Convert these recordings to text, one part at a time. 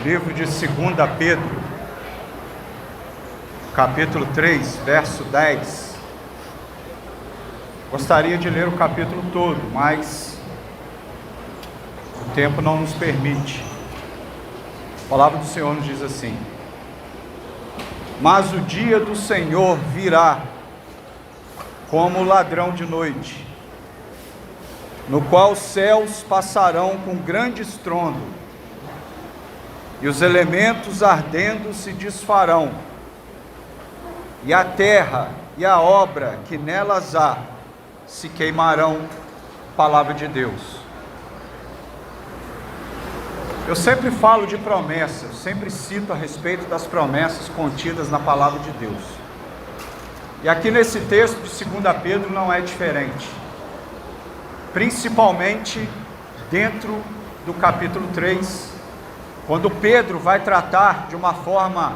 Livro de 2 Pedro, capítulo 3, verso 10. Gostaria de ler o capítulo todo, mas o tempo não nos permite. A palavra do Senhor nos diz assim: mas o dia do Senhor virá como ladrão de noite, no qual os céus passarão com grande estrondo, e os elementos ardendo se desfarão, e a terra e a obra que nelas há se queimarão. Palavra de Deus. Eu sempre falo de promessas, sempre cito a respeito das promessas contidas na palavra de Deus. E aqui nesse texto de 2 Pedro não é diferente. Principalmente dentro do capítulo 3, quando Pedro vai tratar de uma forma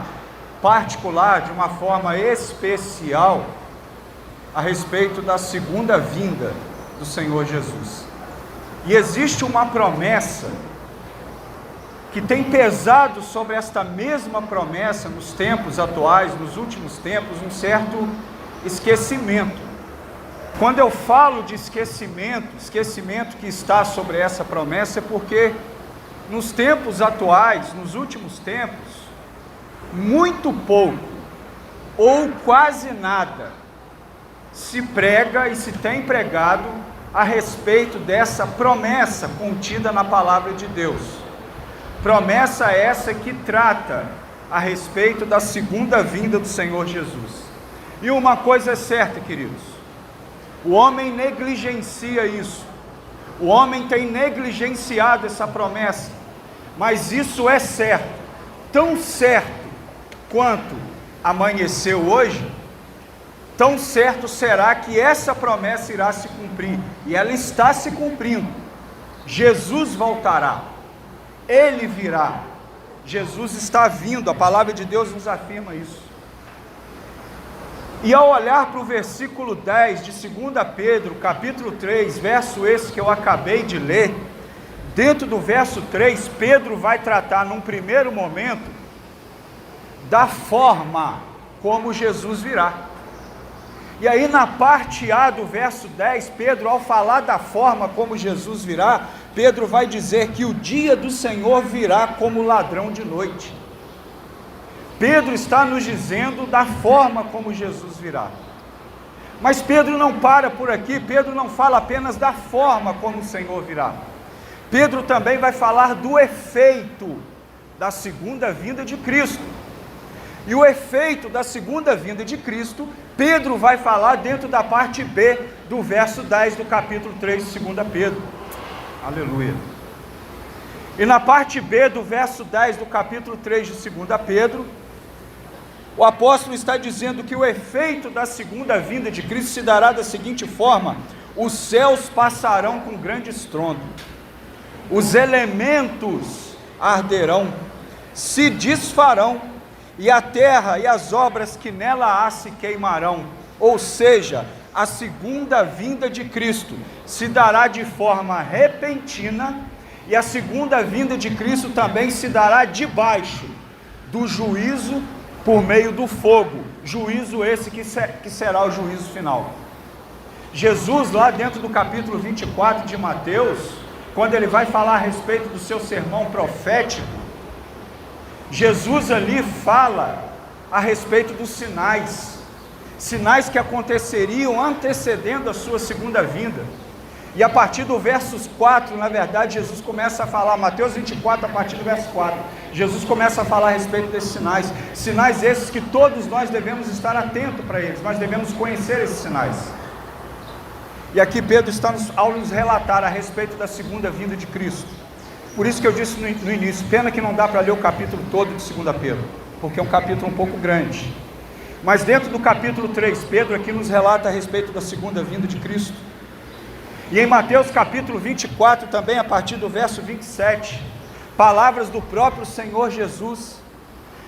particular, de uma forma especial, a respeito da segunda vinda do Senhor Jesus. E existe uma promessa que tem pesado sobre esta mesma promessa nos tempos atuais, nos últimos tempos, um certo esquecimento. Quando eu falo de esquecimento que está sobre essa promessa, é porque nos tempos atuais, nos últimos tempos, muito pouco ou quase nada se prega e se tem pregado a respeito dessa promessa contida na palavra de Deus. Promessa essa que trata a respeito da segunda vinda do Senhor Jesus. E uma coisa é certa, queridos: o homem negligencia isso, o homem tem negligenciado essa promessa, mas isso é certo, tão certo quanto amanheceu hoje, tão certo será que essa promessa irá se cumprir, e ela está se cumprindo. Jesus voltará, Ele virá, Jesus está vindo, a palavra de Deus nos afirma isso. E ao olhar para o versículo 10 de 2 Pedro, capítulo 3, verso esse que eu acabei de ler, dentro do verso 3, Pedro vai tratar num primeiro momento da forma como Jesus virá. E aí na parte A do verso 10, Pedro, ao falar da forma como Jesus virá, Pedro vai dizer que o dia do Senhor virá como ladrão de noite. Pedro está nos dizendo da forma como Jesus virá. Mas Pedro não para por aqui, Pedro não fala apenas da forma como o Senhor virá. Pedro também vai falar do efeito da segunda vinda de Cristo. E o efeito da segunda vinda de Cristo, Pedro vai falar dentro da parte B do verso 10 do capítulo 3 de 2 Pedro. Aleluia. E na parte B do verso 10 do capítulo 3 de 2 Pedro, o apóstolo está dizendo que o efeito da segunda vinda de Cristo se dará da seguinte forma: os céus passarão com grande estrondo, os elementos arderão, se desfarão, e a terra e as obras que nela há se queimarão. Ou seja, a segunda vinda de Cristo se dará de forma repentina, e a segunda vinda de Cristo também se dará debaixo do juízo por meio do fogo, juízo esse que será o juízo final. Jesus, lá dentro do capítulo 24 de Mateus, quando ele vai falar a respeito do seu sermão profético, Jesus ali fala a respeito dos sinais que aconteceriam antecedendo a sua segunda vinda. E a partir do versos 4, na verdade, Jesus começa a falar, Mateus 24, a partir do verso 4, Jesus começa a falar a respeito desses sinais esses que todos nós devemos estar atentos para eles, nós devemos conhecer esses sinais. E aqui Pedro está ao nos relatar a respeito da segunda vinda de Cristo. Por isso que eu disse no início, pena que não dá para ler o capítulo todo de 2 Pedro, porque é um capítulo um pouco grande. Mas dentro do capítulo 3, Pedro aqui nos relata a respeito da segunda vinda de Cristo. E em Mateus capítulo 24 também, a partir do verso 27, palavras do próprio Senhor Jesus.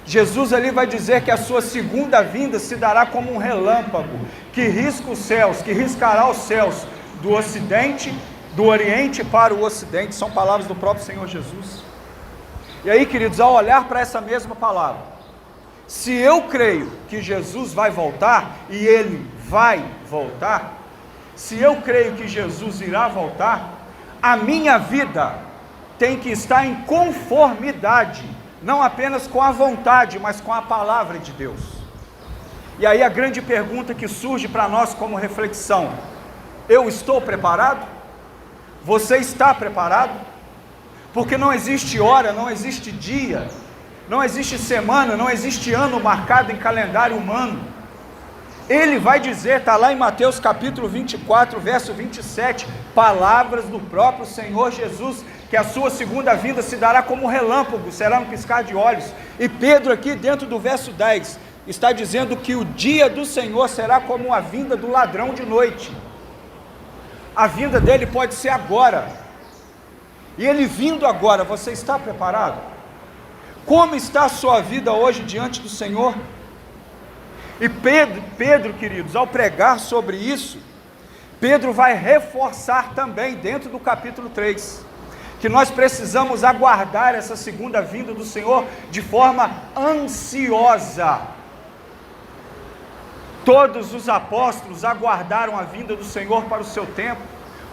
Jesus ali vai dizer que a sua segunda vinda se dará como um relâmpago, que risca os céus, que riscará os céus do ocidente, do oriente para o ocidente. São palavras do próprio Senhor Jesus. E aí, queridos, ao olhar para essa mesma palavra, se eu creio que Jesus vai voltar, e Ele vai voltar, se eu creio que Jesus irá voltar, a minha vida tem que estar em conformidade, não apenas com a vontade, mas com a palavra de Deus. E aí a grande pergunta que surge para nós como reflexão: eu estou preparado? Você está preparado? Porque não existe hora, não existe dia, não existe semana, não existe ano marcado em calendário humano. Ele vai dizer, está lá em Mateus capítulo 24, verso 27, palavras do próprio Senhor Jesus, que a sua segunda vinda se dará como relâmpago, será um piscar de olhos. E Pedro aqui dentro do verso 10, está dizendo que o dia do Senhor será como a vinda do ladrão de noite. A vinda dele pode ser agora. E ele vindo agora, você está preparado? Como está a sua vida hoje diante do Senhor? E Pedro, queridos, ao pregar sobre isso, Pedro vai reforçar também dentro do capítulo 3, que nós precisamos aguardar essa segunda vinda do Senhor de forma ansiosa. Todos os apóstolos aguardaram a vinda do Senhor para o seu tempo.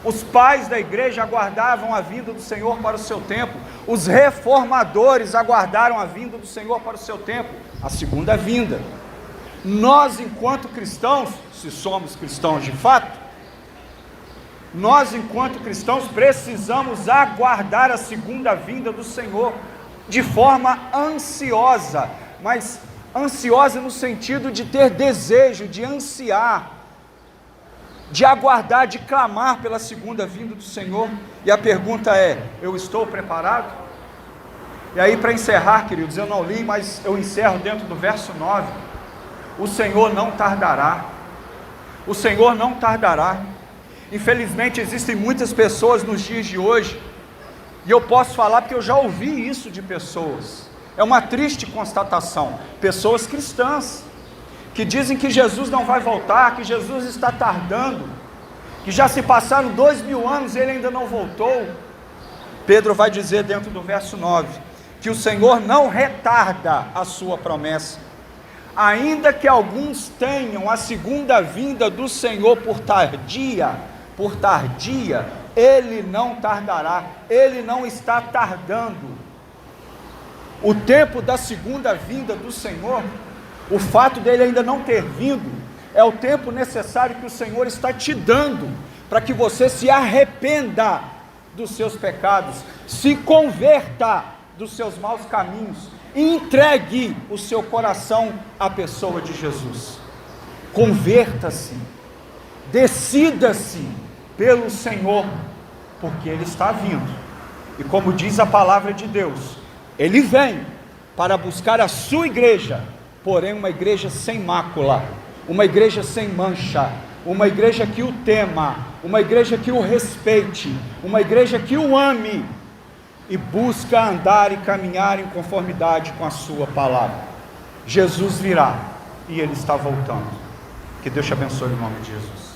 Os pais da igreja aguardavam a vinda do Senhor para o seu tempo. Os reformadores aguardaram a vinda do Senhor para o seu tempo, a segunda vinda. Nós, enquanto cristãos, se somos cristãos de fato, nós, enquanto cristãos, precisamos aguardar a segunda vinda do Senhor de forma ansiosa, mas ansiosa no sentido de ter desejo, de ansiar, de aguardar, de clamar pela segunda vinda do Senhor. E a pergunta é: eu estou preparado? E aí, para encerrar, queridos, eu não li, mas eu encerro dentro do verso 9. O Senhor não tardará. O Senhor não tardará. Infelizmente existem muitas pessoas nos dias de hoje, e eu posso falar porque eu já ouvi isso de pessoas, é uma triste constatação, pessoas cristãs, que dizem que Jesus não vai voltar, que Jesus está tardando, que já se passaram 2000 anos e Ele ainda não voltou. Pedro vai dizer dentro do verso 9, que o Senhor não retarda a sua promessa, ainda que alguns tenham a segunda vinda do Senhor por tardia, Ele não tardará, Ele não está tardando. O tempo da segunda vinda do Senhor, o fato dele ainda não ter vindo, é o tempo necessário que o Senhor está te dando, para que você se arrependa dos seus pecados, se converta dos seus maus caminhos, e entregue o seu coração à pessoa de Jesus. Converta-se, decida-se pelo Senhor, porque Ele está vindo, e como diz a palavra de Deus, Ele vem para buscar a sua igreja, porém uma igreja sem mácula, uma igreja sem mancha, uma igreja que o tema, uma igreja que o respeite, uma igreja que o ame, e busca andar e caminhar em conformidade com a sua palavra. Jesus virá, e Ele está voltando. Que Deus te abençoe em nome de Jesus.